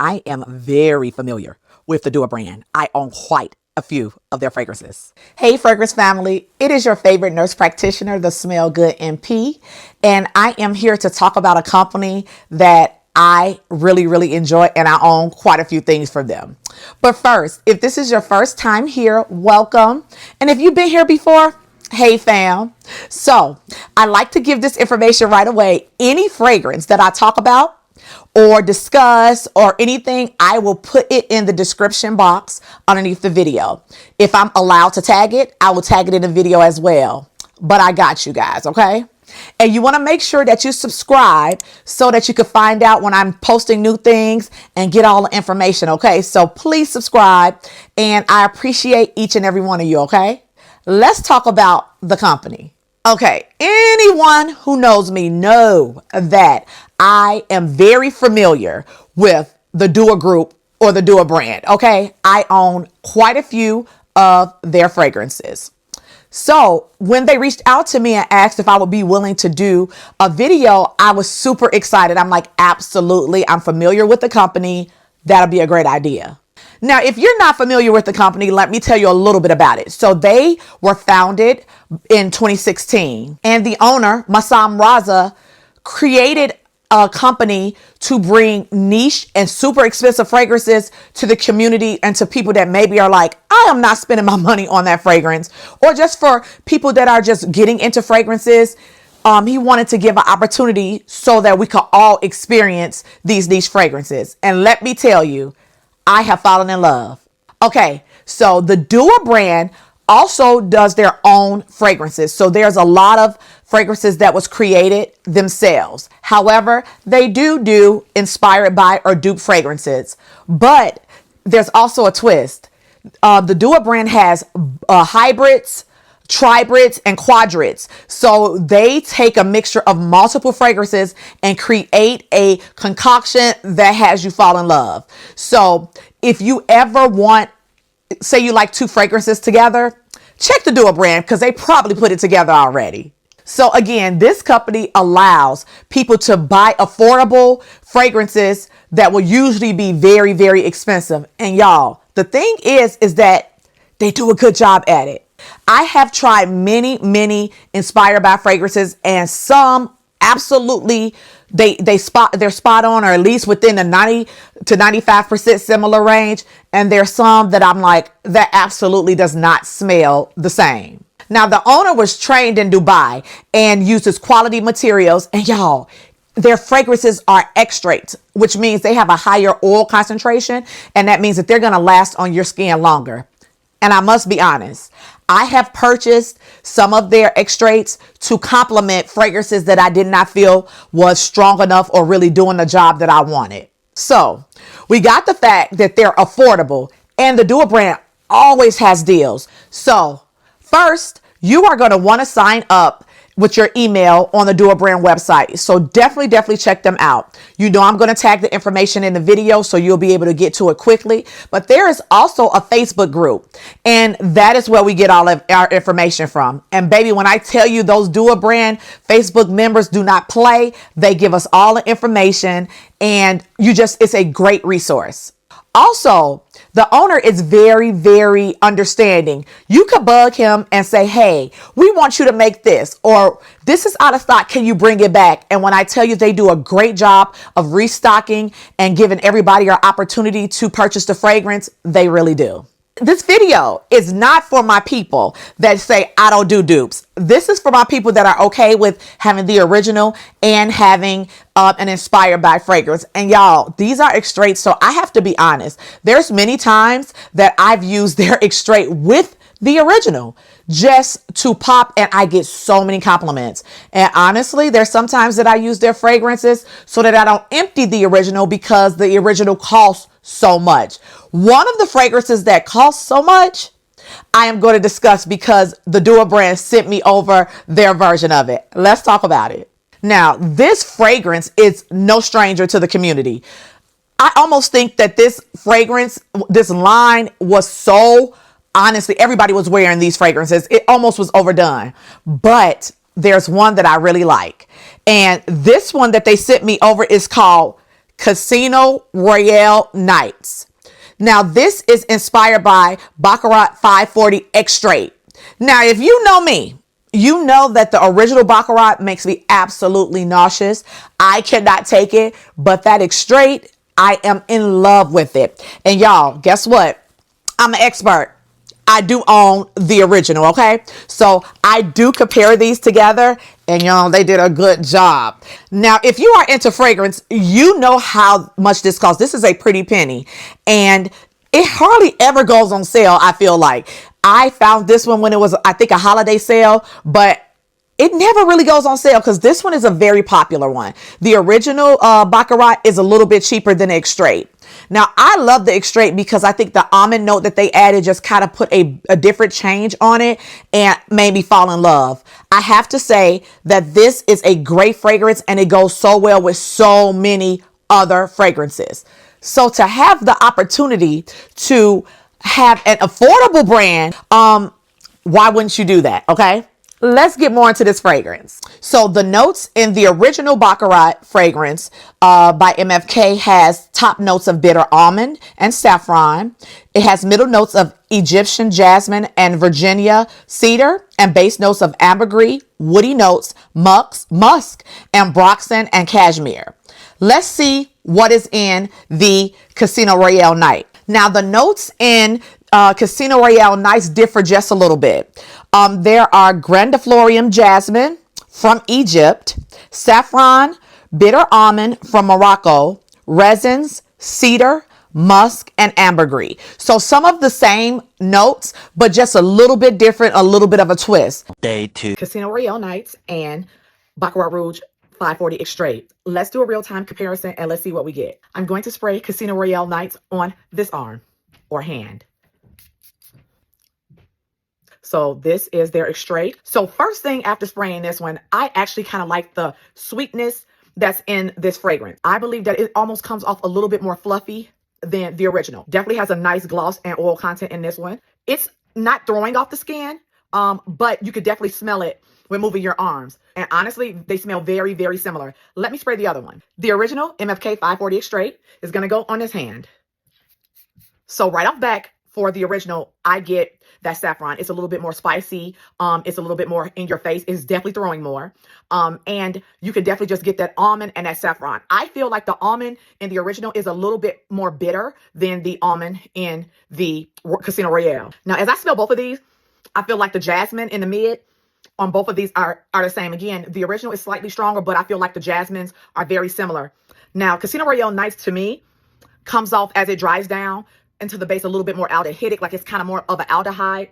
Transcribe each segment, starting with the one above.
I am very familiar with the dupe brand. I own quite a few of their fragrances. Hey fragrance family, it is your favorite nurse practitioner, the Smell Good MP, and I am here to talk about a company that I really enjoy, and I own quite a few things from them. But first, if this is your first time here, welcome. And if you've been here before, hey fam. So I like to give this information right away. Any fragrance that I talk about or discuss or anything, I will put it in the description box underneath the video. If I'm allowed to tag it, I will tag it in the video as well. But I got you guys, okay? And you want to make sure that you subscribe so that you can find out when I'm posting new things and get all the information, okay? So please subscribe, and I appreciate each and every one of you, okay? Let's talk about the company. Okay, anyone who knows me know that I am very familiar with the dupe group or the dupe brand, okay? I own quite a few of their fragrances. So when they reached out to me and asked if I would be willing to do a video, I was super excited. I'm like, absolutely. I'm familiar with the company. That'll be a great idea. Now, if you're not familiar with the company, let me tell you a little bit about it. So they were founded in 2016, and the owner, Massam Raza, created a company to bring niche and super expensive fragrances to the community and to people that maybe are like, I am not spending my money on that fragrance, or just for people that are just getting into fragrances. He wanted to give an opportunity so that we could all experience these niche fragrances. And let me tell you, I have fallen in love. Okay, so the dupe brand also does their own fragrances. So there's a lot of fragrances that was created themselves. However, they do inspired by or dupe fragrances. But there's also a twist. The dupe brand has hybrids, tribrids, and quadrids. So they take a mixture of multiple fragrances and create a concoction that has you fall in love. So if you ever want, say you like two fragrances together, check the dupe brand because they probably put it together already. So again, this company allows people to buy affordable fragrances that will usually be very expensive. And y'all, the thing is that they do a good job at it. I have tried many inspired by fragrances, and some absolutely they're spot on, or at least within the 90 to 95% similar range. And there's some that I'm like, that absolutely does not smell the same. Now, the owner was trained in Dubai and uses quality materials, and y'all, their fragrances are extracts, which means they have a higher oil concentration, and that means that they're going to last on your skin longer. And I must be honest, I have purchased some of their extracts to complement fragrances that I did not feel was strong enough or really doing the job that I wanted. So we got the fact that they're affordable, and the dupe brand always has deals. So first, you are going to want to sign up with your email on the dupe brand website. So definitely check them out. You know, I'm going to tag the information in the video so you'll be able to get to it quickly. But there is also a Facebook group, and that is where we get all of our information from. And baby, when I tell you those dupe brand Facebook members do not play, they give us all the information, and it's a great resource. Also, the owner is very understanding. You could bug him and say, hey, we want you to make this, or this is out of stock. Can you bring it back? And when I tell you, they do a great job of restocking and giving everybody an opportunity to purchase the fragrance. They really do. This video is not for my people that say I don't do dupes. This is for my people that are okay with having the original and having an inspired by fragrance. And y'all, these are extracts, so I have to be honest. There's many times that I've used their extract with the original just to pop, and I get so many compliments. And honestly, there's sometimes that I use their fragrances so that I don't empty the original because the original costs so much. One of the fragrances that costs so much, I am going to discuss because the dupe brand sent me over their version of it. Let's talk about it. Now, this fragrance is no stranger to the community. I almost think that this fragrance, this line was so, honestly, everybody was wearing these fragrances. It almost was overdone. But there's one that I really like. And this one that they sent me over is called Casino Royale Nights. Now, this is inspired by Baccarat 540 Extrait. Now, if you know me, you know that the original Baccarat makes me absolutely nauseous. I cannot take it, but that Extrait, I am in love with it. And y'all, guess what? I'm an expert. I do own the original, okay? So I do compare these together, and y'all, they did a good job. Now, if you are into fragrance, you know how much this costs. This is a pretty penny, and it hardly ever goes on sale, I feel like. I found this one when it was, I think, a holiday sale, but it never really goes on sale because this one is a very popular one. The original Baccarat is a little bit cheaper than the Extrait. Now, I love the Extrait because I think the almond note that they added just kind of put a different change on it and made me fall in love. I have to say that this is a great fragrance and it goes so well with so many other fragrances. So to have the opportunity to have an affordable brand, why wouldn't you do that? Okay. Let's get more into this fragrance. So the notes in the original Baccarat fragrance by MFK has top notes of bitter almond and saffron. It has middle notes of Egyptian jasmine and Virginia cedar, and base notes of ambergris, woody notes, musk, ambroxan, and cashmere. Let's see what is in the Casino Royale Night. Now, the notes in Casino Royale Nights differ just a little bit. There are grandiflorium jasmine from Egypt, saffron, bitter almond from Morocco, resins, cedar, musk, and ambergris. So some of the same notes, but just a little bit different, a little bit of a twist. Day 2. Casino Royale Nights and Baccarat Rouge 540 Extrait. Let's do a real-time comparison and let's see what we get. I'm going to spray Casino Royale Nights on this arm or hand. So this is their Extrait. So first thing after spraying this one, I actually kind of like the sweetness that's in this fragrance. I believe that it almost comes off a little bit more fluffy than the original. Definitely has a nice gloss and oil content in this one. It's not throwing off the skin, but you could definitely smell it when moving your arms. And honestly, they smell very, very similar. Let me spray the other one. The original MFK 540 Extrait is going to go on this hand. So right off back for the original, I get that saffron. It's a little bit more spicy. It's a little bit more in your face. It's definitely throwing more. And you can definitely just get that almond and that saffron. I feel like the almond in the original is a little bit more bitter than the almond in the Casino Royale. Now, as I smell both of these, I feel like the jasmine in the mid on both of these are the same. Again, the original is slightly stronger, but I feel like the jasmines are very similar. Now, Casino Royale Nights to me comes off as it dries down into the base a little bit more aldehydic, like it's kind of more of an aldehyde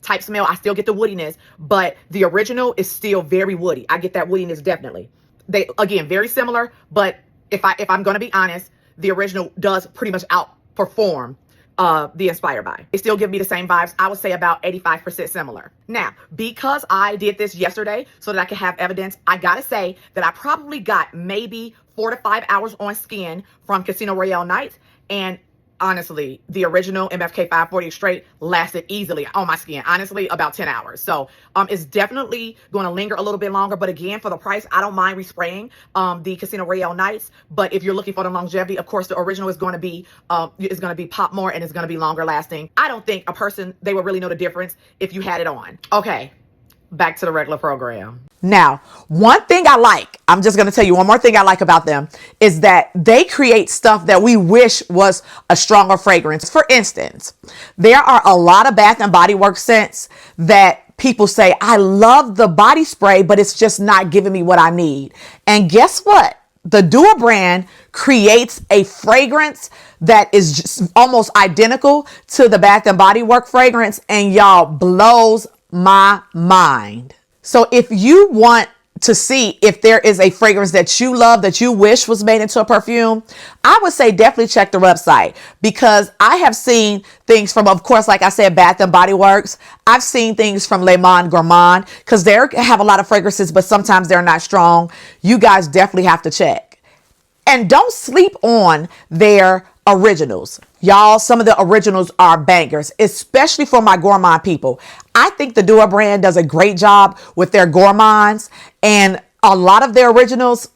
type smell. I still get the woodiness, but the original is still very woody. I get that woodiness definitely. They, again, very similar, but if I'm going to be honest, the original does pretty much outperform the Inspired by. They still give me the same vibes. I would say about 85% similar. Now, because I did this yesterday so that I could have evidence, I gotta say that I probably got maybe 4 to 5 hours on skin from Casino Royale Nights, and honestly, the original MFK 540 Extrait lasted easily on my skin, honestly, about 10 hours. So it's definitely going to linger a little bit longer. But again, for the price, I don't mind respraying the Casino Royale Nights. But if you're looking for the longevity, of course, the original is going to be pop more and it's going to be longer lasting. I don't think they would really know the difference if you had it on. Okay, back to the regular program. Now, one thing I like, I'm just going to tell you one more thing I like about them is that they create stuff that we wish was a stronger fragrance. For instance, there are a lot of Bath and Body Works scents that people say, I love the body spray, but it's just not giving me what I need. And guess what? The Dua brand creates a fragrance that is just almost identical to the Bath and Body Works fragrance, and y'all, blows my mind. So if you want to see if there is a fragrance that you love, that you wish was made into a perfume, I would say definitely check the website, because I have seen things from, of course, like I said, Bath and Body Works. I've seen things from Le Monde Gourmand, because they have a lot of fragrances, but sometimes they're not strong. You guys definitely have to check. And don't sleep on their originals. Y'all, some of the originals are bangers, especially for my gourmand people. I think the Dua brand does a great job with their gourmands, and a lot of their originals,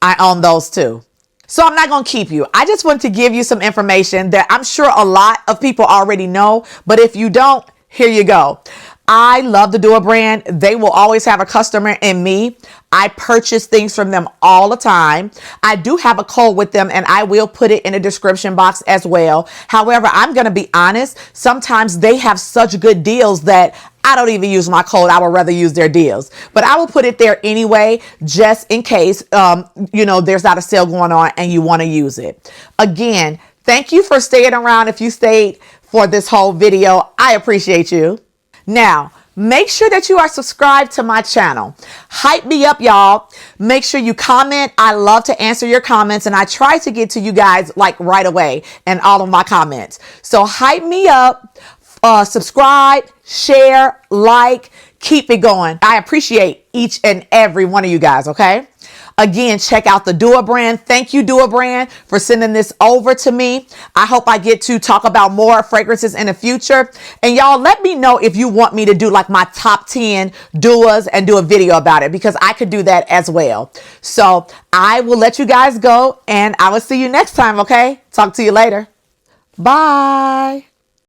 I own those too. So I'm not going to keep you. I just want to give you some information that I'm sure a lot of people already know, but if you don't, here you go. I love the Dua brand. They will always have a customer in me. I purchase things from them all the time. I do have a code with them and I will put it in the description box as well. However, I'm going to be honest. Sometimes they have such good deals that I don't even use my code. I would rather use their deals, but I will put it there anyway, just in case, there's not a sale going on and you want to use it. Again, thank you for staying around. If you stayed for this whole video, I appreciate you. Now, make sure that you are subscribed to my channel. Hype me up, y'all. Make sure you comment. I love to answer your comments and I try to get to you guys like right away in all of my comments. So hype me up, subscribe, share, like, keep it going. I appreciate each and every one of you guys, okay? Again, check out the Dua brand. Thank you, Dua brand, for sending this over to me. I hope I get to talk about more fragrances in the future. And y'all, let me know if you want me to do like my top 10 Duas and do a video about it, because I could do that as well. So I will let you guys go and I will see you next time, okay? Talk to you later. Bye.